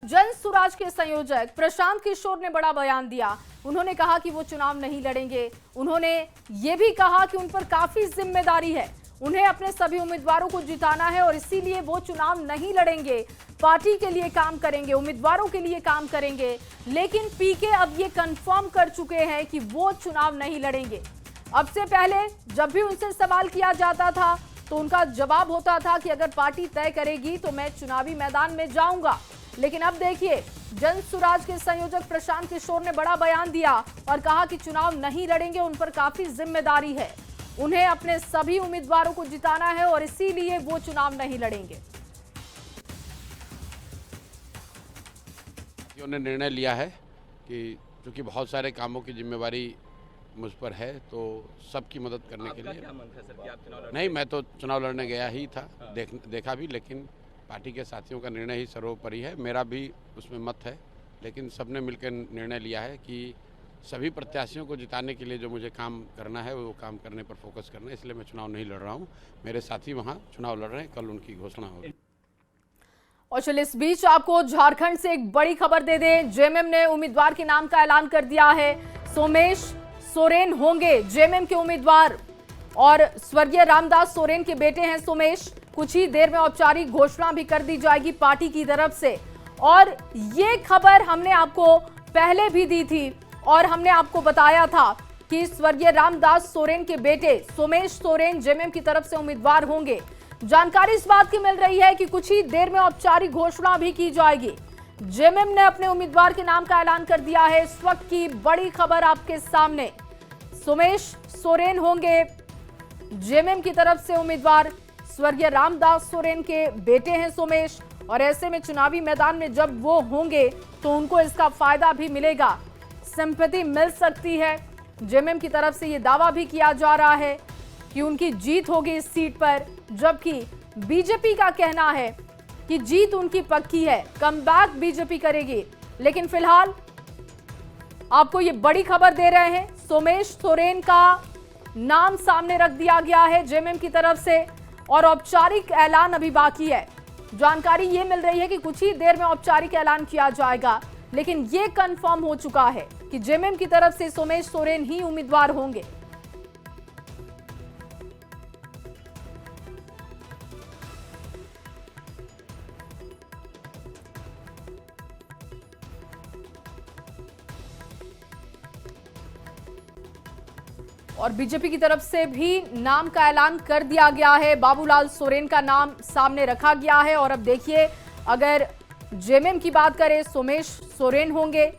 जन सुराज के संयोजक प्रशांत किशोर ने बड़ा बयान दिया। उन्होंने कहा कि वो चुनाव नहीं लड़ेंगे। उन्होंने ये भी कहा कि उन पर काफी जिम्मेदारी है, उन्हें अपने सभी उम्मीदवारों को जिताना है और इसीलिए वो चुनाव नहीं लड़ेंगे, पार्टी के लिए काम करेंगे, उम्मीदवारों के लिए काम करेंगे। लेकिन पीके अब ये कंफर्म कर चुके हैं कि वो चुनाव नहीं लड़ेंगे। अब से पहले जब भी उनसे सवाल किया जाता था तो उनका जवाब होता था कि अगर पार्टी तय करेगी तो मैं चुनावी मैदान में जाऊंगा। लेकिन अब देखिए, जन सुराज के संयोजक प्रशांत किशोर ने बड़ा बयान दिया और कहा कि चुनाव नहीं लड़ेंगे, उन पर काफी जिम्मेदारी है, उन्हें अपने सभी उम्मीदवारों को जिताना है और इसीलिए वो चुनाव नहीं लड़ेंगे। उन्होंने निर्णय लिया है कि क्योंकि बहुत सारे कामों की जिम्मेवारी मुझ पर है, तो सबकी मदद करने के लिए क्या मन था सर कि आप चुनाव लड़ें? नहीं, मैं तो चुनाव लड़ने गया ही था, देखा भी, लेकिन पार्टी के साथियों का निर्णय ही सर्वोपरि है। मेरा भी उसमें मत है, लेकिन सबने मिलकर निर्णय लिया है कि सभी प्रत्याशियों को जिताने के लिए जो मुझे काम करना है वो काम करने पर फोकस करना है, इसलिए मैं चुनाव नहीं लड़ रहा हूँ। मेरे साथी वहाँ चुनाव लड़ रहे हैं, कल उनकी घोषणा होगी। और चलिए, इस बीच आपको झारखंड से एक बड़ी खबर दे दें। जेएमएम ने उम्मीदवार के नाम का ऐलान कर दिया है। सोमेश सोरेन होंगे जेएमएम के उम्मीदवार और स्वर्गीय रामदास सोरेन के बेटे हैं सोमेश। कुछ ही देर में औपचारिक घोषणा भी कर दी जाएगी पार्टी की तरफ से। और ये खबर हमने आपको पहले भी दी थी और हमने आपको बताया था कि स्वर्गीय रामदास सोरेन के बेटे सोमेश सोरेन जेएमएम की तरफ से उम्मीदवार होंगे। जानकारी इस बात की मिल रही है कि कुछ ही देर में औपचारिक घोषणा भी की जाएगी। जेएमएम ने अपने उम्मीदवार के नाम का ऐलान कर दिया है। इस वक्त की बड़ी खबर आपके सामने, सोमेश सोरेन होंगे जेएमएम की तरफ से उम्मीदवार। स्वर्गीय रामदास सोरेन के बेटे हैं सोमेश, और ऐसे में चुनावी मैदान में जब वो होंगे तो उनको इसका फायदा भी मिलेगा, सिंपैथी मिल सकती है। जेएमएम की तरफ से ये दावा भी किया जा रहा है कि उनकी जीत होगी इस सीट पर, जबकि बीजेपी का कहना है कि जीत उनकी पक्की है, कमबैक बीजेपी करेगी। लेकिन फिलहाल आपको ये बड़ी खबर दे रहे हैं, सोमेश सोरेन का नाम सामने रख दिया गया है जेएमएम की तरफ से और औपचारिक ऐलान अभी बाकी है। जानकारी ये मिल रही है कि कुछ ही देर में औपचारिक ऐलान किया जाएगा, लेकिन ये कंफर्म हो चुका है कि जेएमएम की तरफ से सोमेश सोरेन ही उम्मीदवार होंगे। और बीजेपी की तरफ से भी नाम का ऐलान कर दिया गया है। बाबूलाल सोरेन का नाम सामने रखा गया है और अब देखिए, अगर जेएमएम की बात करें, सोमेश सोरेन होंगे।